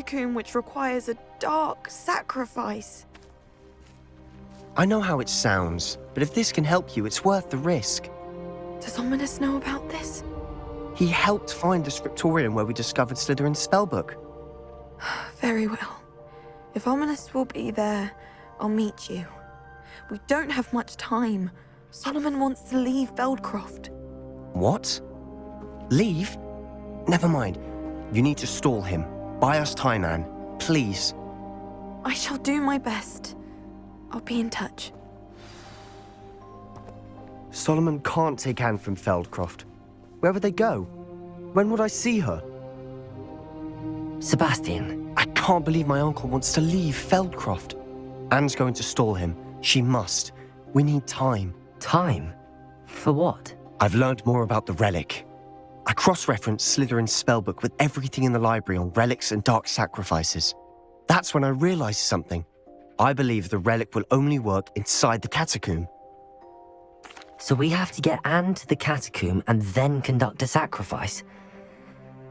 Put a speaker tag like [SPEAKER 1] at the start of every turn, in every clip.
[SPEAKER 1] catacomb which requires a dark sacrifice.
[SPEAKER 2] I know how it sounds, but if this can help you, it's worth the risk.
[SPEAKER 1] Does Ominous know about this?
[SPEAKER 2] He helped find the scriptorium where we discovered Slytherin's spellbook.
[SPEAKER 1] Very well. If Ominous will be there, I'll meet you. We don't have much time. Solomon wants to leave Feldcroft.
[SPEAKER 2] What? Leave? Never mind. You need to stall him. Buy us time, Anne. Please.
[SPEAKER 1] I shall do my best. I'll be in touch.
[SPEAKER 2] Solomon can't take Anne from Feldcroft. Where would they go? When would I see her?
[SPEAKER 3] Sebastian.
[SPEAKER 2] I can't believe my uncle wants to leave Feldcroft. Anne's going to stall him. She must. We need time.
[SPEAKER 3] Time? For what?
[SPEAKER 2] I've learned more about the relic. I cross-referenced Slytherin's spellbook with everything in the library on relics and dark sacrifices. That's when I realized something. I believe the relic will only work inside the catacomb.
[SPEAKER 3] So we have to get Anne to the catacomb and then conduct a sacrifice?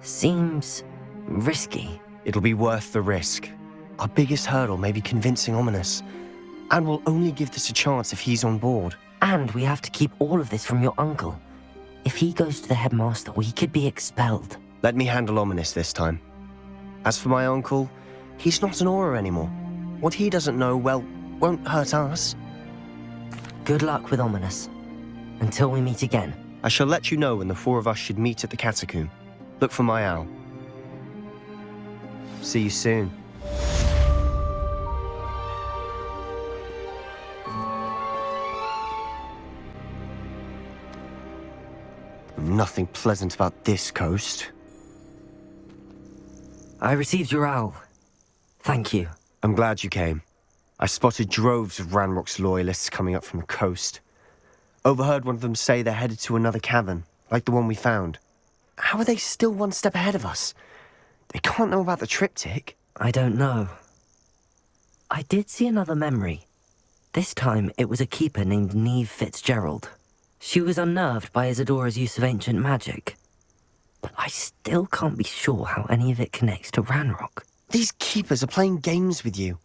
[SPEAKER 3] Seems risky.
[SPEAKER 2] It'll be worth the risk. Our biggest hurdle may be convincing Ominous. And we'll only give this a chance if he's on board.
[SPEAKER 3] And we have to keep all of this from your uncle. If he goes to the headmaster, we could be expelled.
[SPEAKER 2] Let me handle Ominous this time. As for my uncle, he's not an Auror anymore. What he doesn't know, well, won't hurt us.
[SPEAKER 3] Good luck with Ominous. Until we meet again.
[SPEAKER 2] I shall let you know when the four of us should meet at the catacomb. Look for my owl. See you soon. Nothing pleasant about this coast.
[SPEAKER 3] I received your owl. Thank you.
[SPEAKER 2] I'm glad you came. I spotted droves of Ranrock's loyalists coming up from the coast. Overheard one of them say they're headed to another cavern, like the one we found. How are they still one step ahead of us? They can't know about the triptych.
[SPEAKER 3] I don't know. I did see another memory. This time it was a keeper named Neve Fitzgerald. She was unnerved by Isadora's use of ancient magic. But I still can't be sure how any of it connects to Ranrock.
[SPEAKER 2] These keepers are playing games with you.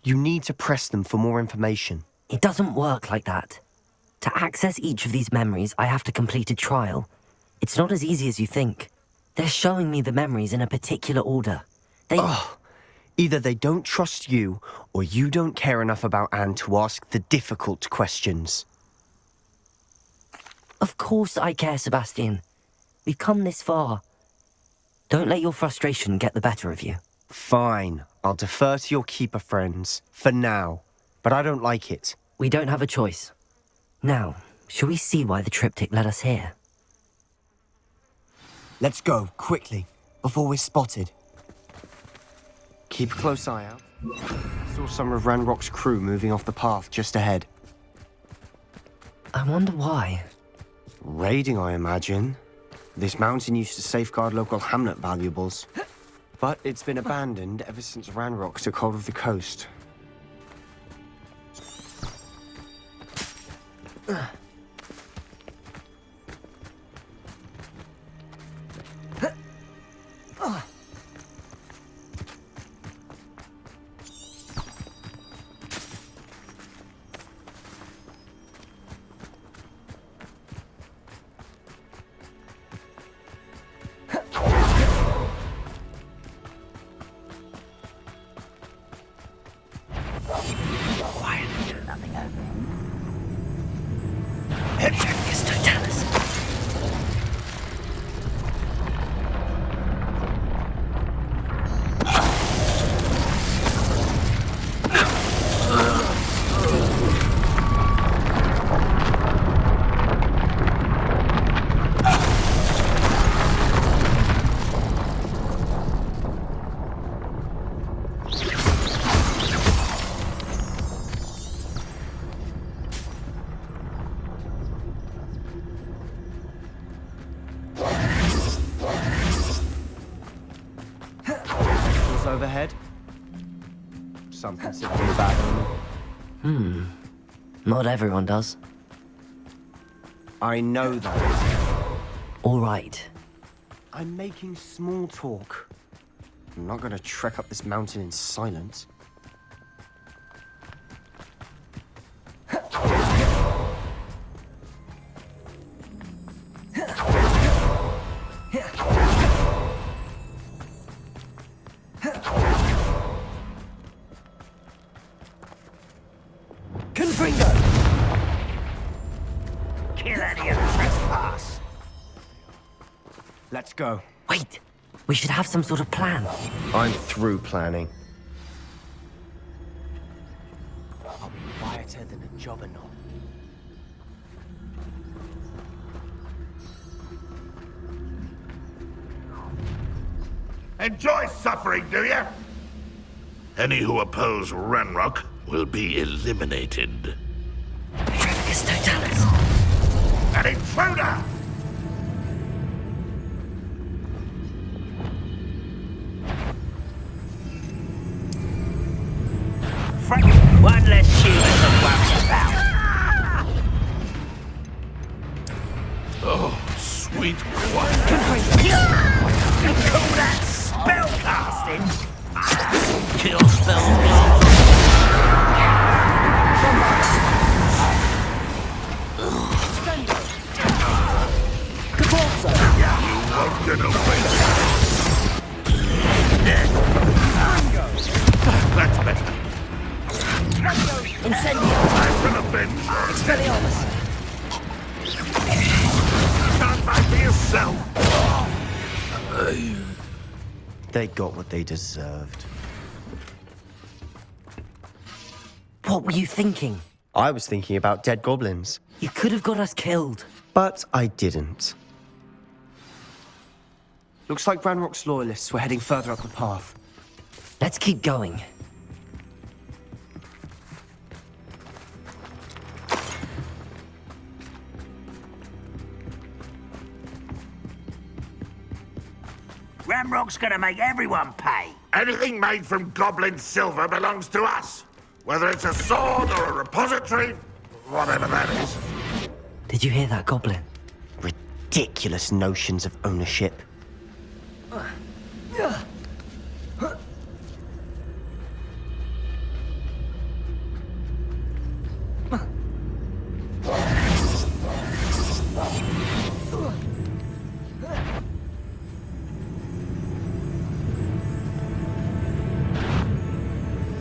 [SPEAKER 2] You need to press them for more information.
[SPEAKER 3] It doesn't work like that. To access each of these memories, I have to complete a trial. It's not as easy as you think. They're showing me the memories in a particular order.
[SPEAKER 2] Either they don't trust you, or you don't care enough about Anne to ask the difficult questions.
[SPEAKER 3] Of course I care, Sebastian. We've come this far. Don't let your frustration get the better of you.
[SPEAKER 2] Fine. I'll defer to your keeper friends, for now. But I don't like it.
[SPEAKER 3] We don't have a choice. Now, shall we see why the triptych led us here?
[SPEAKER 2] Let's go, quickly, before we're spotted. Keep a close eye out. I saw some of Ranrock's crew moving off the path just ahead.
[SPEAKER 3] I wonder why.
[SPEAKER 2] Raiding, I imagine. This mountain used to safeguard local hamlet valuables. But it's been abandoned ever since Ranrock took hold of the coast. Overhead? Some consider it a bad omen.
[SPEAKER 3] Not everyone does.
[SPEAKER 2] I know that.
[SPEAKER 3] All right.
[SPEAKER 2] I'm making small talk. I'm not going to trek up this mountain in silence.
[SPEAKER 4] Kill any of the trespass.
[SPEAKER 2] Let's go.
[SPEAKER 3] Wait, we should have some sort of plan.
[SPEAKER 2] I'm through planning. I'll be quieter than a jobberknoll.
[SPEAKER 5] Enjoy suffering, do you? Any who oppose Ranrock will be eliminated.
[SPEAKER 3] It's Totalis.
[SPEAKER 5] An intruder!
[SPEAKER 4] Frank, one less human to worry about.
[SPEAKER 5] Oh, sweet quiet.
[SPEAKER 4] You call that spellcasting?
[SPEAKER 5] Kill spell You won't get away. That's better.
[SPEAKER 3] Incendio!
[SPEAKER 5] I've been avenged.
[SPEAKER 3] Expelliarmus!
[SPEAKER 5] Stand back for yourself.
[SPEAKER 2] They got what they deserved.
[SPEAKER 3] What were you thinking?
[SPEAKER 2] I was thinking about dead goblins,
[SPEAKER 3] You could have got us killed.
[SPEAKER 2] but I didn't. Looks like Ranrock's loyalists were heading further up the path.
[SPEAKER 3] Let's keep going.
[SPEAKER 4] Ramrock's gonna make everyone pay.
[SPEAKER 5] Anything made from goblin silver belongs to us. Whether it's a sword or a repository, whatever that is.
[SPEAKER 3] Did you hear that, Goblin?
[SPEAKER 2] Ridiculous notions of ownership.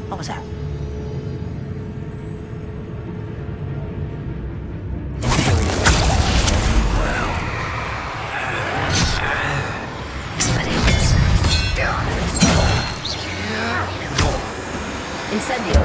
[SPEAKER 4] What was that?
[SPEAKER 3] Incendio!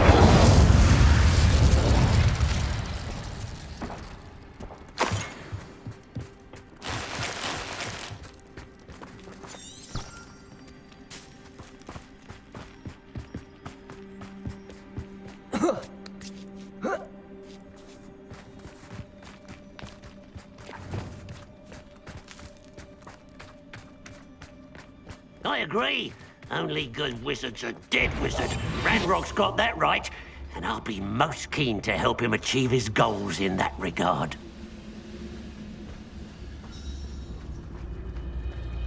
[SPEAKER 4] I agree. Only good wizards are dead wizard. Ranrock's got that right, and I'll be most keen to help him achieve his goals in that regard.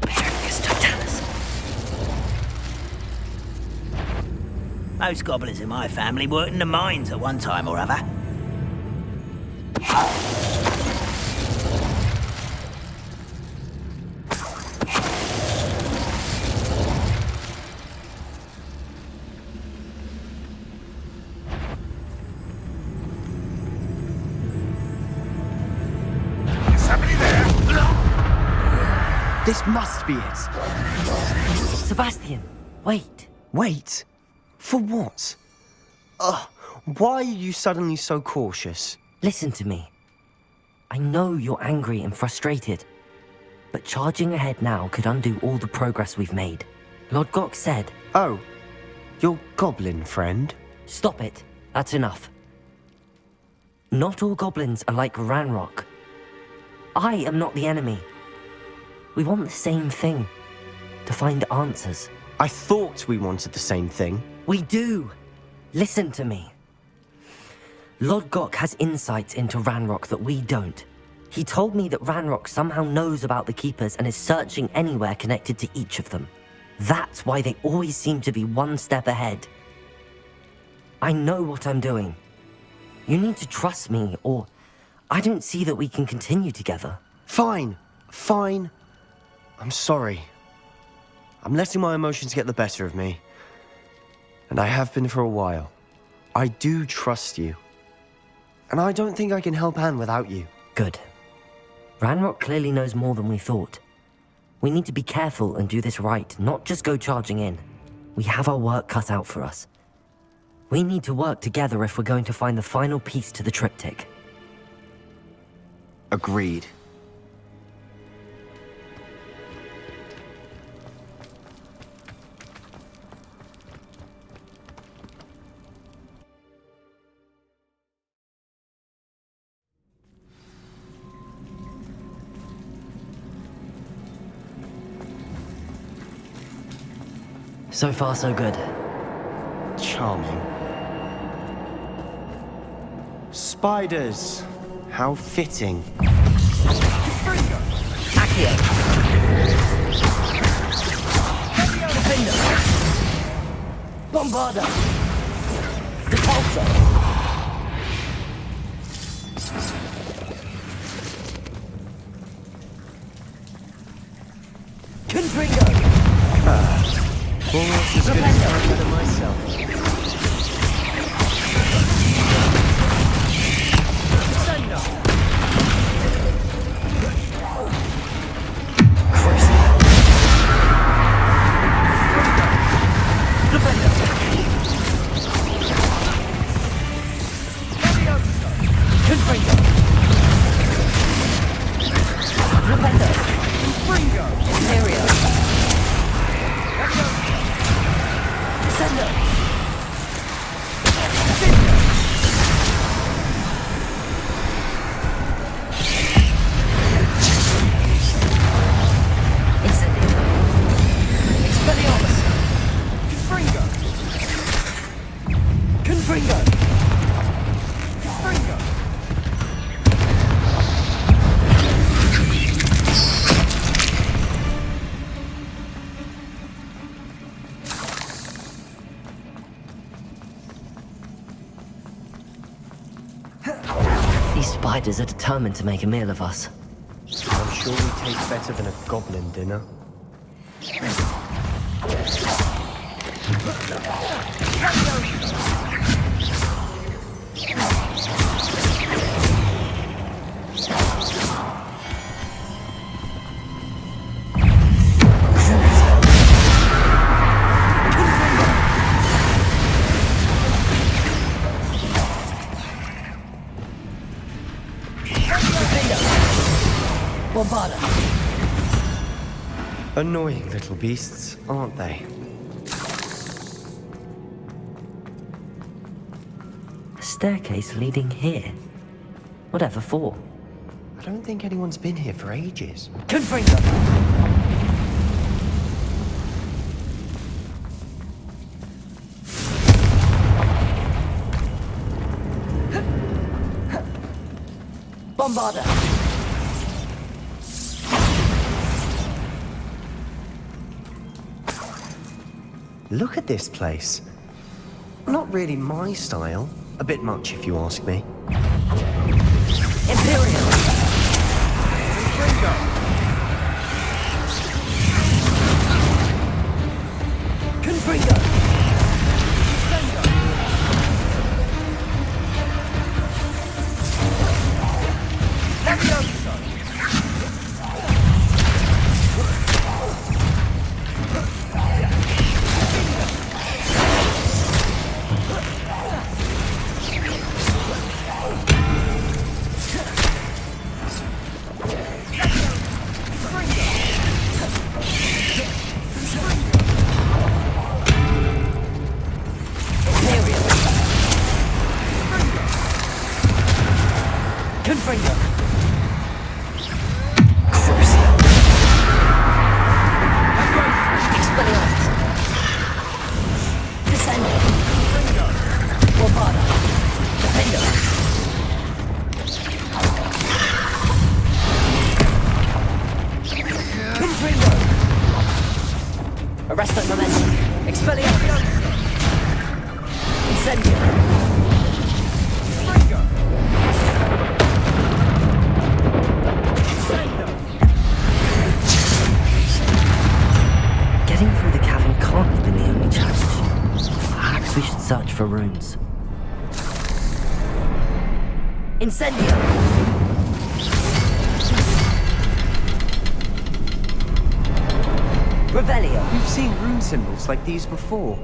[SPEAKER 3] It's Totalis.
[SPEAKER 4] Most goblins in my family worked in the mines at one time or other.
[SPEAKER 2] This must be it.
[SPEAKER 3] Sebastian, wait.
[SPEAKER 2] Wait. For what? Why are you suddenly so cautious?
[SPEAKER 3] Listen to me. I know you're angry and frustrated, but charging ahead now could undo all the progress we've made. Lord Gok said...
[SPEAKER 2] Oh, your goblin friend?
[SPEAKER 3] Stop it. That's enough. Not all goblins are like Ranrock. I am not the enemy. We want the same thing. To find answers.
[SPEAKER 2] I thought we wanted the same thing.
[SPEAKER 3] We do. Listen to me. Lord Gok has insights into Ranrock that we don't. He told me that Ranrock somehow knows about the Keepers and is searching anywhere connected to each of them. That's why they always seem to be one step ahead. I know what I'm doing. You need to trust me, or I don't see that we can continue together.
[SPEAKER 2] Fine. I'm sorry. I'm letting my emotions get the better of me. And I have been for a while. I do trust you. And I don't think I can help Anne without you.
[SPEAKER 3] Good. Ranrock clearly knows more than we thought. We need to be careful and do this right, not just go charging in. We have our work cut out for us. We need to work together if we're going to find the final piece to the triptych.
[SPEAKER 2] Agreed.
[SPEAKER 3] So far, so good.
[SPEAKER 2] Charming. Spiders. How fitting.
[SPEAKER 3] Accio! Defender! Bombarda! Depulso! Confringo!
[SPEAKER 2] Almost as good as I did myself.
[SPEAKER 3] These spiders are determined to make a meal of us.
[SPEAKER 2] I'm sure we taste better than a goblin dinner.
[SPEAKER 3] Bombarda!
[SPEAKER 2] Annoying little beasts, aren't they?
[SPEAKER 3] A staircase leading here? Whatever for?
[SPEAKER 2] I don't think anyone's been here for ages.
[SPEAKER 3] Confringo! Bombarda!
[SPEAKER 2] Look at this place. Not really my style. A bit much, if you ask me.
[SPEAKER 3] Imperial! Confringo! Arresto momentum. Expelliarmus. Incendio. Getting through the cavern can't have been the only challenge. Perhaps we should search for runes. Incendio! Revelio!
[SPEAKER 2] We've seen rune symbols like these before.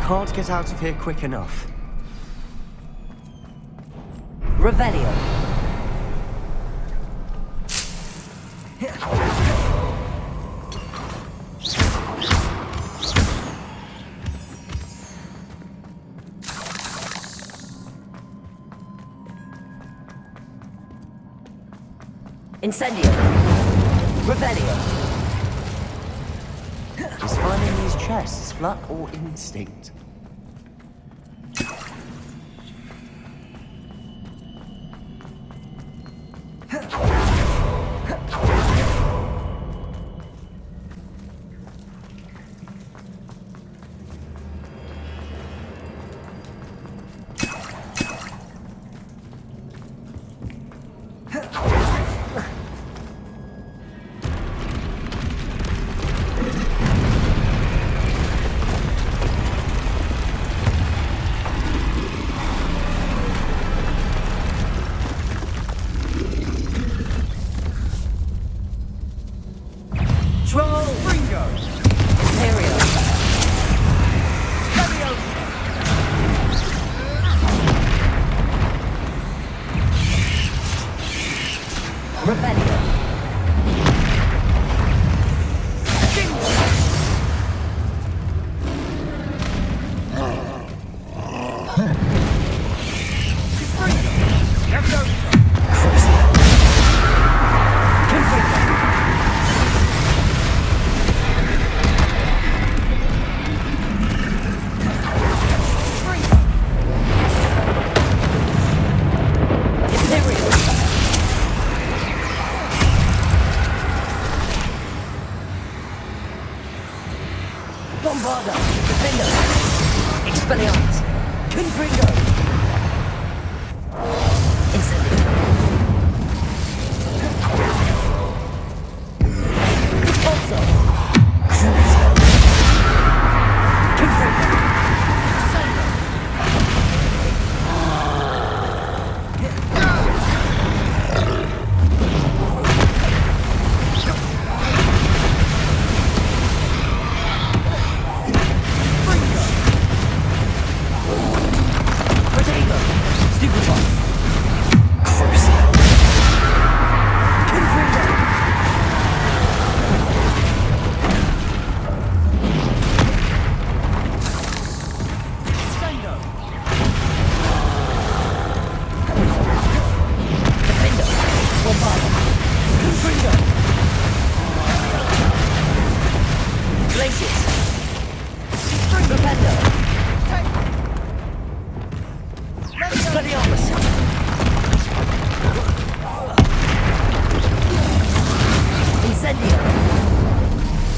[SPEAKER 2] Can't get out of here quick enough.
[SPEAKER 3] Revelio! Incendio! Revelio!
[SPEAKER 2] Is finding these chests luck or instinct?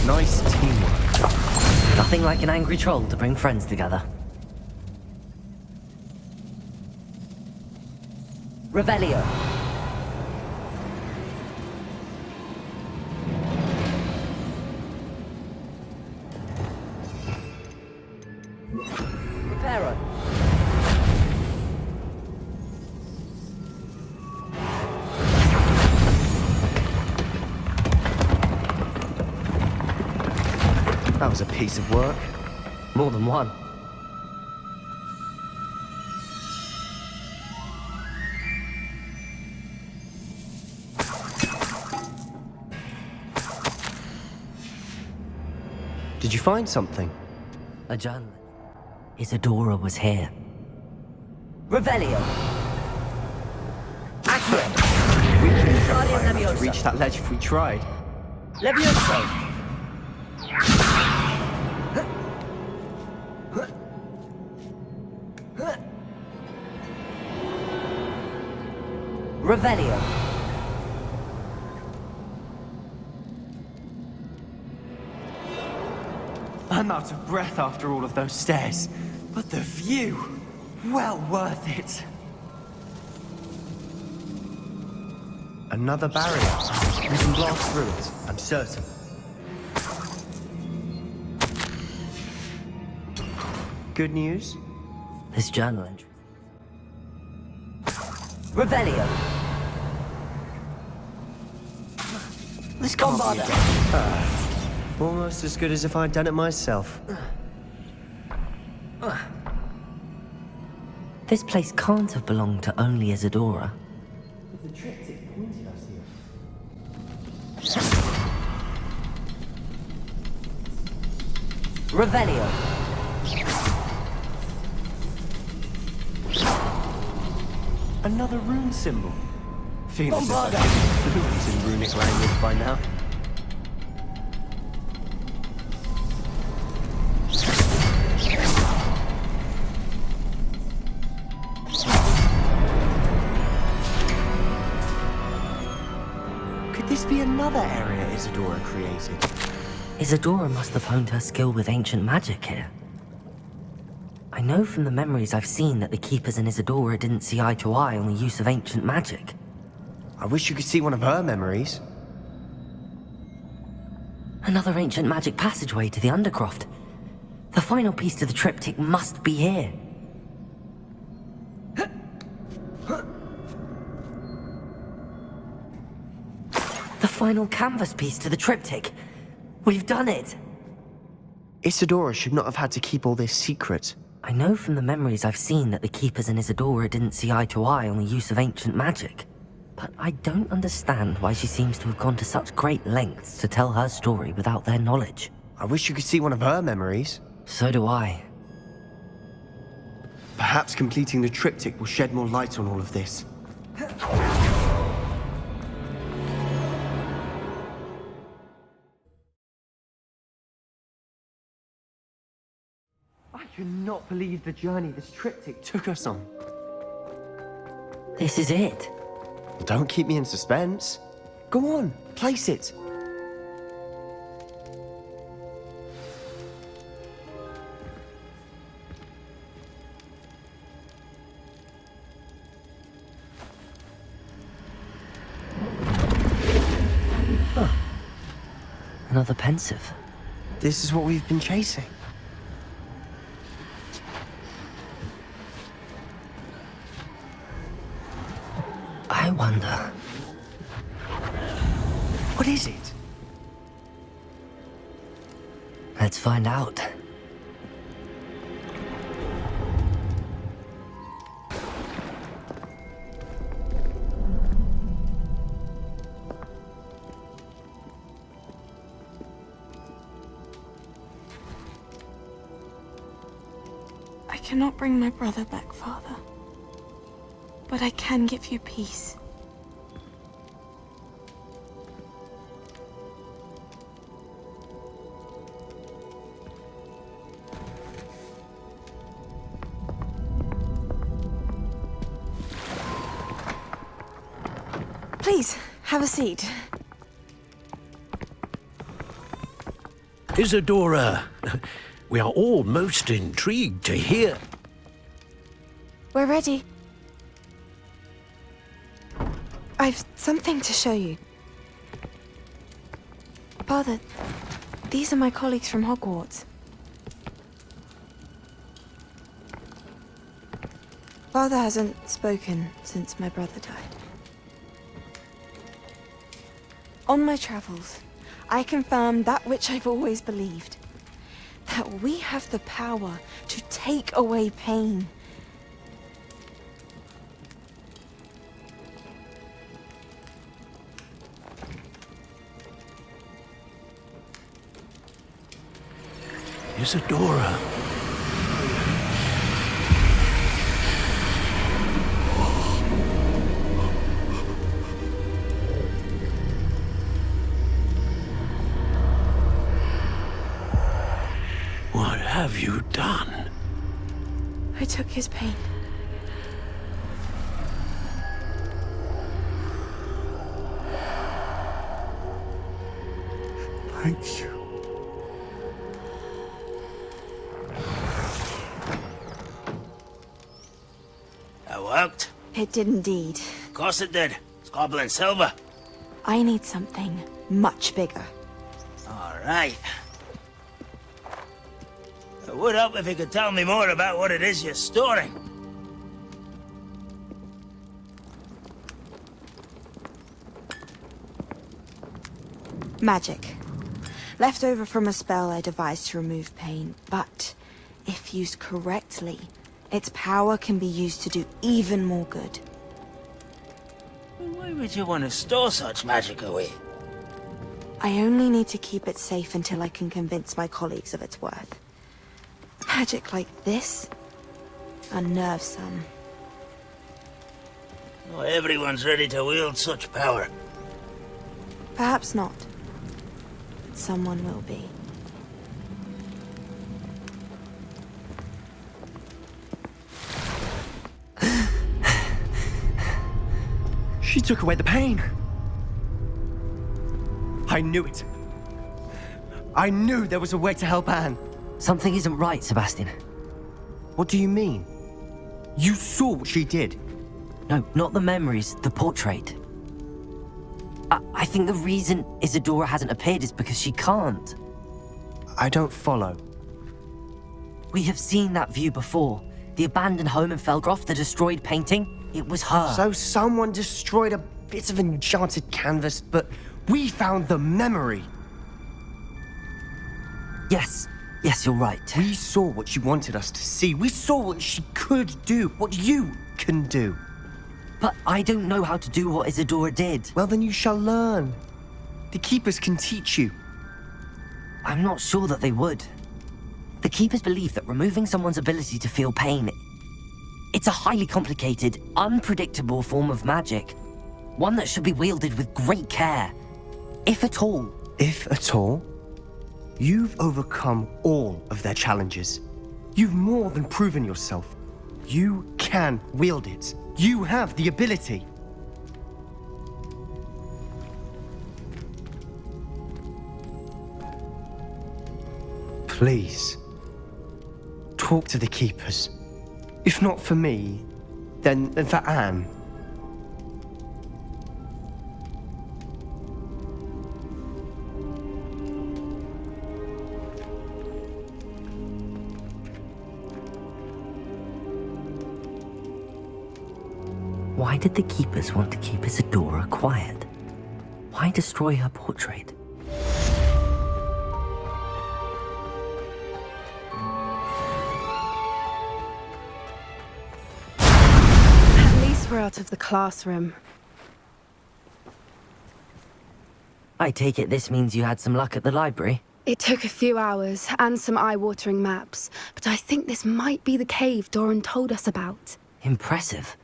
[SPEAKER 2] Nice teamwork.
[SPEAKER 3] Nothing like an angry troll to bring friends together. Revelio. Reparo.
[SPEAKER 2] That was a piece of work.
[SPEAKER 3] More than one.
[SPEAKER 2] Did you find something?
[SPEAKER 3] A journal. Isadora was here. Revelio. Accio.
[SPEAKER 2] We couldn't go
[SPEAKER 3] Guardian
[SPEAKER 2] high enough
[SPEAKER 3] Leviosa.
[SPEAKER 2] to reach that ledge if we tried.
[SPEAKER 3] Levioso. Revelio.
[SPEAKER 2] I'm out of breath after all of those stairs. But the view, well worth it. Another barrier. We can blast through it, I'm certain. Good news?
[SPEAKER 3] This journal entry. Revelio.
[SPEAKER 2] This can't be again. Almost as good as if I'd done it myself.
[SPEAKER 3] This place can't have belonged to only Isadora.
[SPEAKER 2] The triptych pointed us here.
[SPEAKER 3] Revelio.
[SPEAKER 2] Another rune symbol. Feels as though I'm fluent in runic language by now. Could this be another area Isadora created?
[SPEAKER 3] Isadora must have honed her skill with ancient magic here. I know from the memories I've seen that the Keepers and Isadora didn't see eye to eye on the use of ancient magic.
[SPEAKER 2] I wish you could see one of her memories.
[SPEAKER 3] Another ancient magic passageway to the Undercroft. The final piece to the triptych must be here. The final canvas piece to the triptych. We've done it!
[SPEAKER 2] Isadora should not have had to keep all this secret.
[SPEAKER 3] I know from the memories I've seen that the Keepers and Isadora didn't see eye to eye on the use of ancient magic. But I don't understand why she seems to have gone to such great lengths to tell her story without their knowledge.
[SPEAKER 2] I wish you could see one of her memories.
[SPEAKER 3] So do I.
[SPEAKER 2] Perhaps completing the triptych will shed more light on all of this. I cannot believe the journey this triptych took us on.
[SPEAKER 3] This is it.
[SPEAKER 2] Don't keep me in suspense. Go on, place it.
[SPEAKER 3] Another pensive.
[SPEAKER 2] This is what we've been chasing.
[SPEAKER 3] I wonder.
[SPEAKER 2] What is it?
[SPEAKER 3] Let's find out.
[SPEAKER 1] I cannot bring my brother back, Father. But I can give you peace. Please, have a seat.
[SPEAKER 4] Isadora, we are all most intrigued to hear.
[SPEAKER 1] We're ready. I've something to show you. Father, these are my colleagues from Hogwarts. Father hasn't spoken since my brother died. On my travels, I confirmed that which I've always believed. That we have the power to take away pain.
[SPEAKER 4] Isadora. What have you done?
[SPEAKER 1] I took his pain.
[SPEAKER 5] Thank you.
[SPEAKER 6] worked?
[SPEAKER 1] It did indeed.
[SPEAKER 6] Of course it did. It's goblin silver.
[SPEAKER 1] I need something much bigger.
[SPEAKER 6] All right. It would help if you could tell me more about what it is you're storing.
[SPEAKER 1] Magic. Left over from a spell I devised to remove pain, but if used correctly, its power can be used to do even more good.
[SPEAKER 6] Why would you want to store such magic away?
[SPEAKER 1] I only need to keep it safe until I can convince my colleagues of its worth. Magic like this unnerves some.
[SPEAKER 6] Not everyone's ready to wield such power.
[SPEAKER 1] Perhaps not. But someone will be.
[SPEAKER 2] She took away the pain. I knew it. I knew there was a way to help Anne.
[SPEAKER 3] Something isn't right, Sebastian.
[SPEAKER 2] What do you mean? You saw what she did.
[SPEAKER 3] No, not the memories, the portrait. I think the reason Isadora hasn't appeared is because she can't.
[SPEAKER 2] I don't follow.
[SPEAKER 3] We have seen that view before. The abandoned home in Felgroth, the destroyed painting, it was her.
[SPEAKER 2] So someone destroyed a bit of enchanted canvas, but we found the memory.
[SPEAKER 3] Yes, you're right.
[SPEAKER 2] We saw what she wanted us to see. We saw what she could do, what you can do.
[SPEAKER 3] But I don't know how to do what Isadora did.
[SPEAKER 2] Well, then you shall learn. The Keepers can teach you.
[SPEAKER 3] I'm not sure that they would. The Keepers believe that removing someone's ability to feel pain, it's a highly complicated, unpredictable form of magic. One that should be wielded with great care. If at all.
[SPEAKER 2] If at all? You've overcome all of their challenges. You've more than proven yourself. You can wield it. You have the ability. Please, talk to the Keepers. If not for me, then for Anne.
[SPEAKER 3] Why did the Keepers want to keep Isadora quiet? Why destroy her portrait?
[SPEAKER 7] At least we're out of the classroom.
[SPEAKER 3] I take it this means you had some luck at the library?
[SPEAKER 7] It took a few hours and some eye-watering maps, but I think this might be the cave Doran told us about.
[SPEAKER 3] Impressive.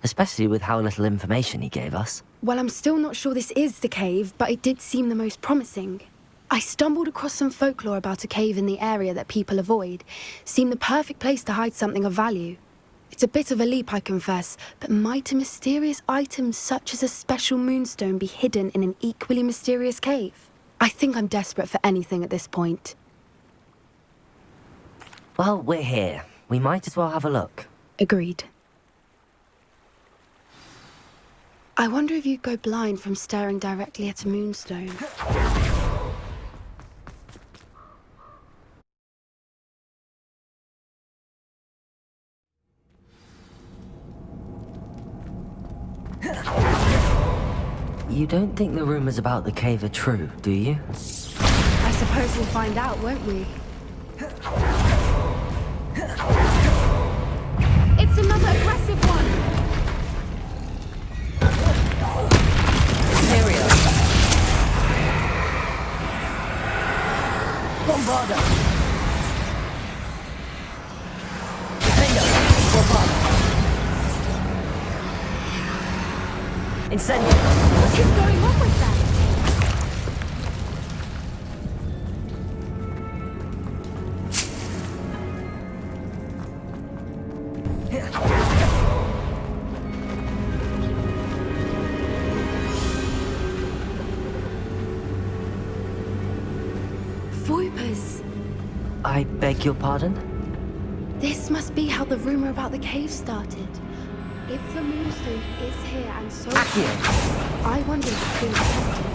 [SPEAKER 3] Especially with how little information he gave us.
[SPEAKER 7] Well, I'm still not sure this is the cave, but it did seem the most promising. I stumbled across some folklore about a cave in the area that people avoid. Seemed the perfect place to hide something of value. It's a bit of a leap, I confess, but might a mysterious item such as a special moonstone be hidden in an equally mysterious cave? I think I'm desperate for anything at this point.
[SPEAKER 3] Well, we're here. We might as well have a look.
[SPEAKER 7] Agreed. I wonder if you'd go blind from staring directly at a moonstone.
[SPEAKER 3] You don't think the rumors about the cave are true, do you?
[SPEAKER 7] I suppose we'll find out, won't we? It's another aggressive one!
[SPEAKER 3] Bombarda! Incendio!
[SPEAKER 7] What is going on with that? Voipers.
[SPEAKER 3] I beg your pardon?
[SPEAKER 7] This must be how the rumor about the cave started. If the moonstone is here and so
[SPEAKER 3] Accio.
[SPEAKER 7] I wonder if it's been detected.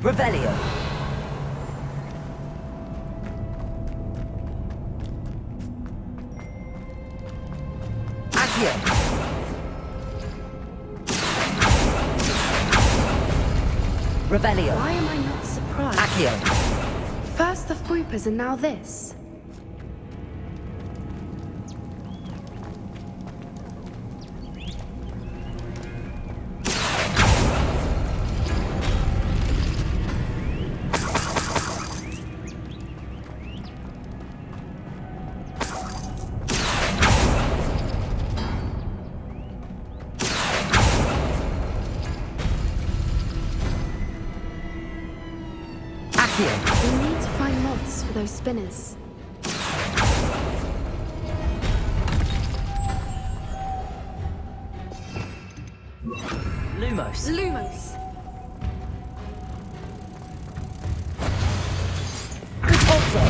[SPEAKER 3] Revelio. Accio. Revelio.
[SPEAKER 7] Why am I not surprised?
[SPEAKER 3] Accio.
[SPEAKER 7] First the Fwoopas and now this. We need to find moths for those spinners.
[SPEAKER 3] Lumos.
[SPEAKER 7] Lumos.
[SPEAKER 3] Repulsor.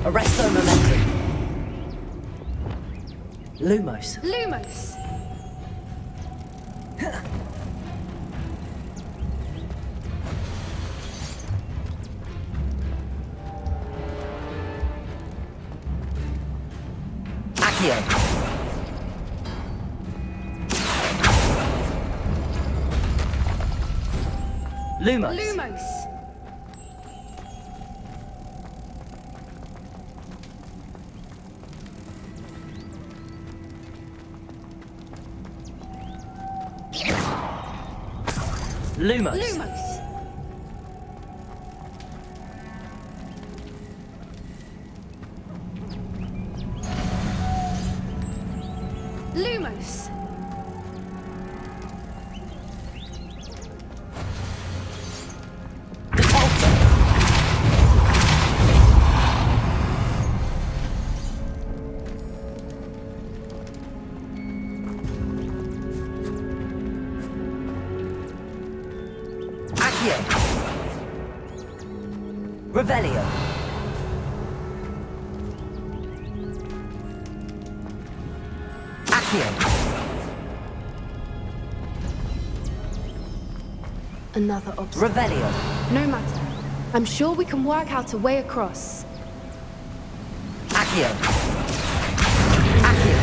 [SPEAKER 3] Arresto momentum. Lumos.
[SPEAKER 7] Lumos.
[SPEAKER 3] Accio. Lumos.
[SPEAKER 7] Lumos.
[SPEAKER 3] Lumos.
[SPEAKER 7] Lumos. Lumos.
[SPEAKER 3] Repulsor. Accio. Revelio. Accio.
[SPEAKER 7] Another obstacle.
[SPEAKER 3] Revelio.
[SPEAKER 7] No matter. I'm sure we can work out a way across.
[SPEAKER 3] Accio. Accio.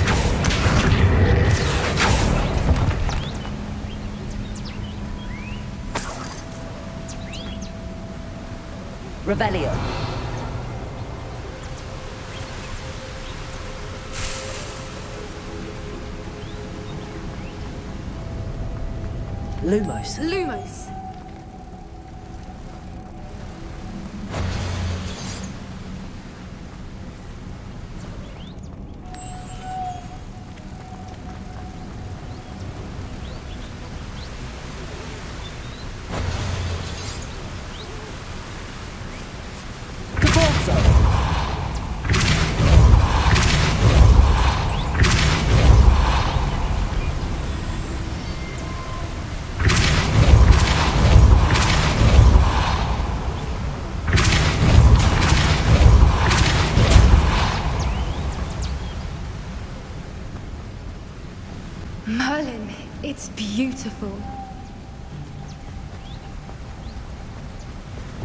[SPEAKER 3] Revelio. Lumos.
[SPEAKER 7] Lumos.
[SPEAKER 3] Repulsor.
[SPEAKER 7] Merlin, it's beautiful.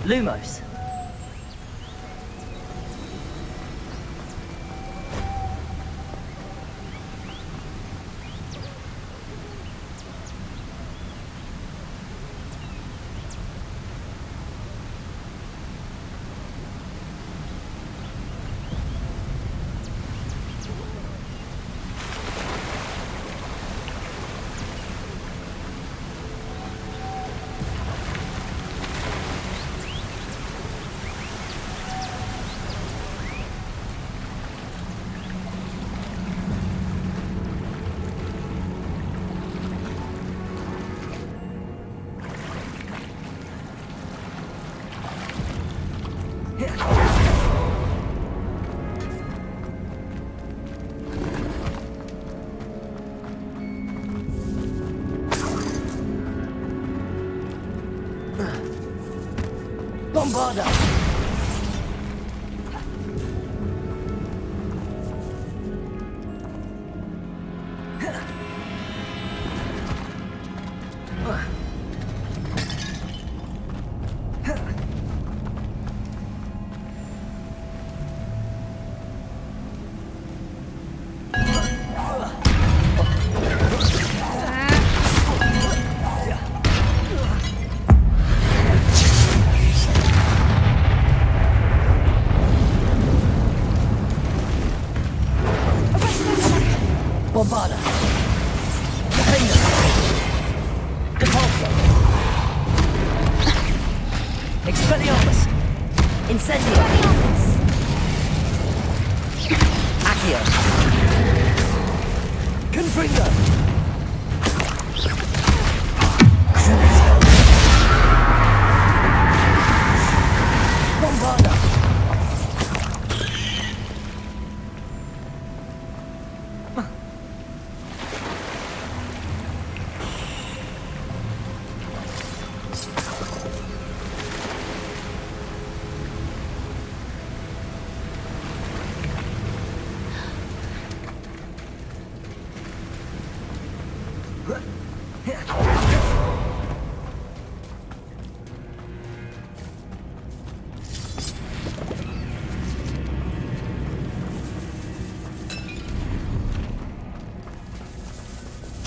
[SPEAKER 3] Lumos. Bombarda! Bombarda! Defender! Depulso! Expelliarmus! Incendio! Accio! Confringo! Bombarda!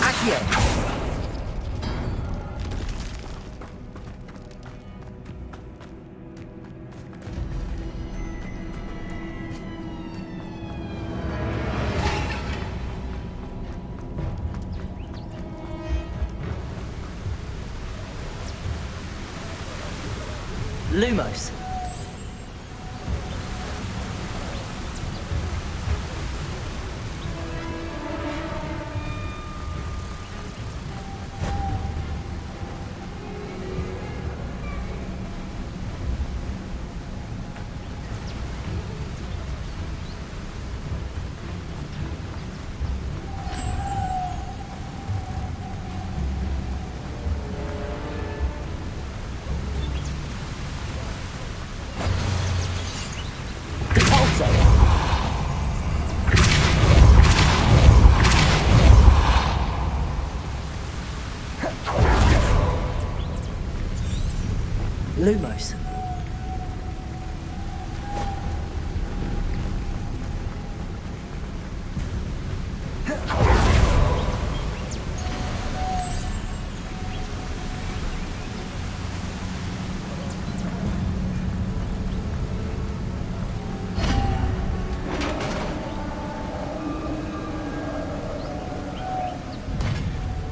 [SPEAKER 3] Accio! Lumos. Lumos.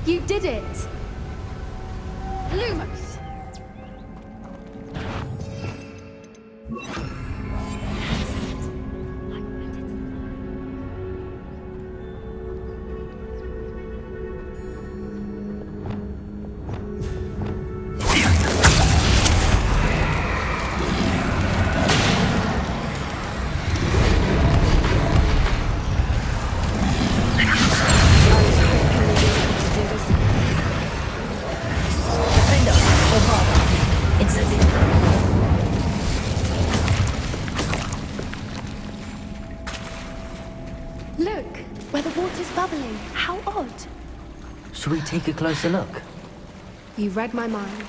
[SPEAKER 7] You did it! Lumos! Look, where the water's bubbling. How odd.
[SPEAKER 3] Should we take a closer look?
[SPEAKER 7] You read my mind.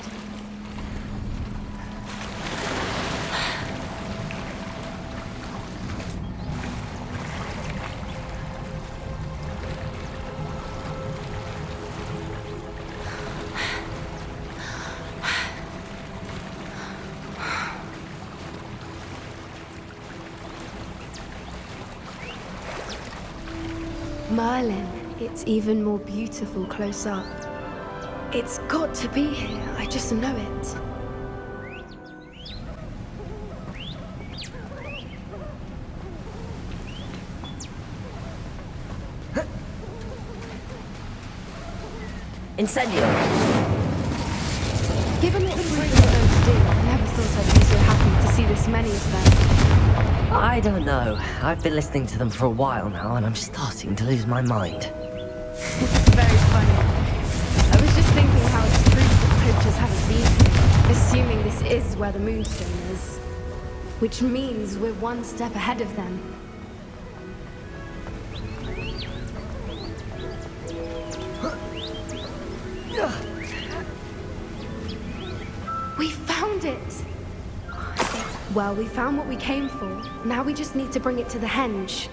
[SPEAKER 7] Merlin, it's even more beautiful close up. It's got to be here, I just know it.
[SPEAKER 3] Incendio!
[SPEAKER 7] Given what the Brutes are going to do, I never thought I'd be so happy to see this many of them.
[SPEAKER 3] I don't know. I've been listening to them for a while now, and I'm starting to lose my mind.
[SPEAKER 7] It's very funny. I was just thinking how it's proof that poachers haven't been here, assuming this is where the moonstone is. which means we're one step ahead of them. We found it! Well, we found what we came for. Now we just need to bring it to the henge.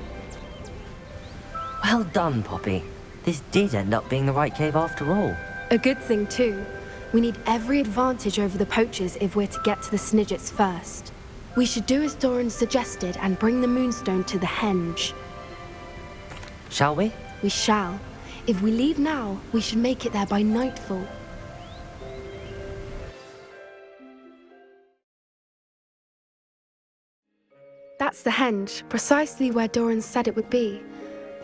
[SPEAKER 3] Well done, Poppy. This did end up being the right cave after all.
[SPEAKER 7] A good thing, too. We need every advantage over the poachers if we're to get to the Snidgets first. We should do as Doran suggested and bring the Moonstone to the henge.
[SPEAKER 3] Shall we?
[SPEAKER 7] We shall. If we leave now, we should make it there by nightfall. That's the henge, precisely where Doran said it would be.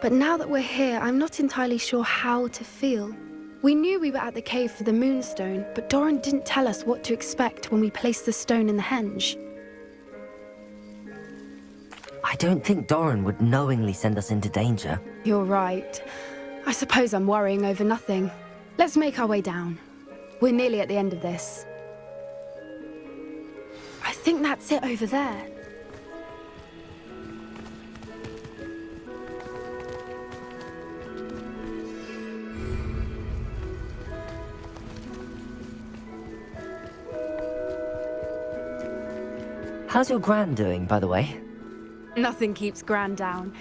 [SPEAKER 7] But now that we're here, I'm not entirely sure how to feel. We knew we were at the cave for the Moonstone, but Doran didn't tell us what to expect when we placed the stone in the henge.
[SPEAKER 3] I don't think Doran would knowingly send us into danger.
[SPEAKER 7] You're right. I suppose I'm worrying over nothing. Let's make our way down. We're nearly at the end of this. I think that's it over there.
[SPEAKER 3] How's your Gran doing, by the way?
[SPEAKER 7] Nothing keeps Gran down.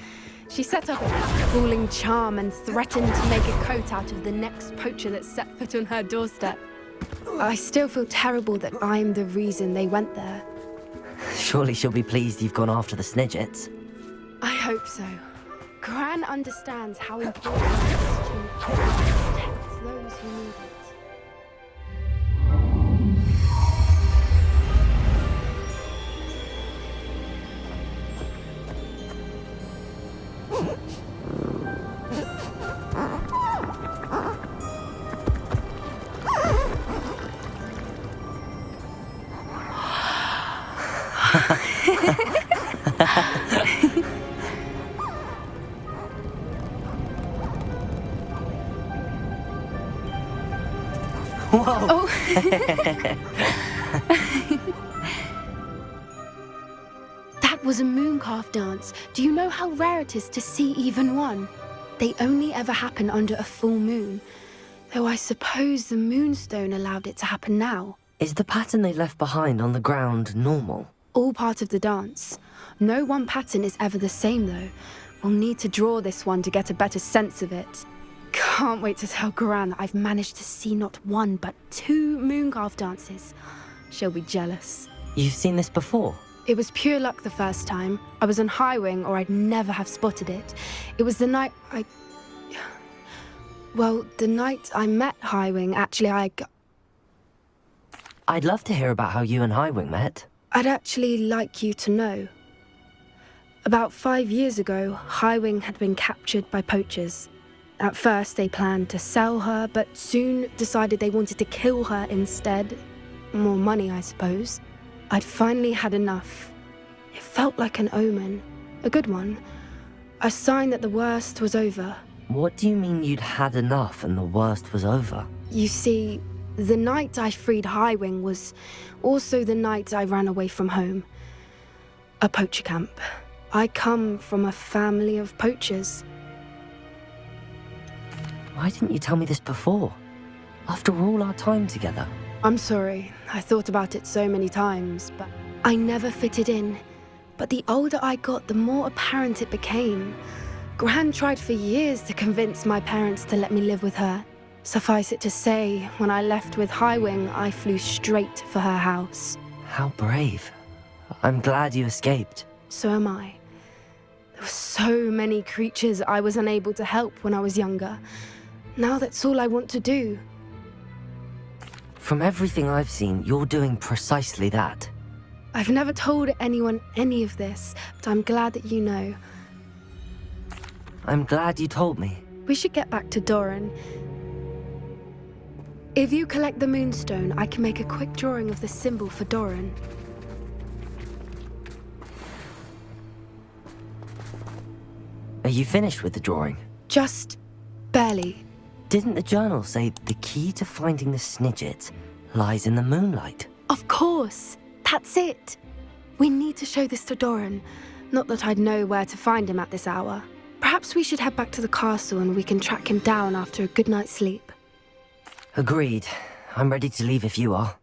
[SPEAKER 7] She set up a fooling charm and threatened to make a coat out of the next poacher that set foot on her doorstep. I still feel terrible that I'm the reason they went there.
[SPEAKER 3] Surely she'll be pleased you've gone after the Snidgets.
[SPEAKER 7] I hope so. Gran understands how important it is to protect those who need it.
[SPEAKER 3] Whoa!
[SPEAKER 7] Oh. That was a mooncalf dance. Do you know how rare it is to see even one? They only ever happen under a full moon. Though I suppose the Moonstone allowed it to happen now.
[SPEAKER 3] Is the pattern they left behind on the ground normal?
[SPEAKER 7] All part of the dance. No one pattern is ever the same, though. We'll need to draw this one to get a better sense of it. Can't wait to tell Gran that I've managed to see not one, but 2 mooncalf dances. She'll be jealous.
[SPEAKER 3] You've seen this before?
[SPEAKER 7] It was pure luck the first time. I was on Highwing, or I'd never have spotted it. It was the night Well, the night I met Highwing, actually,
[SPEAKER 3] I'd love to hear about how you and Highwing met.
[SPEAKER 7] I'd actually like you to know. About 5 years ago, Highwing had been captured by poachers. At first, they planned to sell her, but soon decided they wanted to kill her instead. More money, I suppose. I'd finally had enough. It felt like an omen. A good one. A sign that the worst was over.
[SPEAKER 3] What do you mean you'd had enough and the worst was over?
[SPEAKER 7] You see, the night I freed Highwing was also the night I ran away from home. A poacher camp. I come from a family of poachers.
[SPEAKER 3] Why didn't you tell me this before? After all our time together.
[SPEAKER 7] I'm sorry. I thought about it so many times, but I never fitted in. But the older I got, the more apparent it became. Gran tried for years to convince my parents to let me live with her. Suffice it to say, when I left with Highwing, I flew straight for her house.
[SPEAKER 3] How brave. I'm glad you escaped.
[SPEAKER 7] So am I. There were so many creatures I was unable to help when I was younger. Now that's all I want to do.
[SPEAKER 3] From everything I've seen, you're doing precisely that.
[SPEAKER 7] I've never told anyone any of this, but I'm glad that you know.
[SPEAKER 3] I'm glad you told me.
[SPEAKER 7] We should get back to Doran. If you collect the Moonstone, I can make a quick drawing of the symbol for Doran.
[SPEAKER 3] Are you finished with the drawing?
[SPEAKER 7] Just barely.
[SPEAKER 3] Didn't the journal say the key to finding the Snidgets lies in the moonlight?
[SPEAKER 7] Of course. That's it. We need to show this to Doran. Not that I'd know where to find him at this hour. Perhaps we should head back to the castle and we can track him down after a good night's sleep.
[SPEAKER 3] Agreed. I'm ready to leave if you are.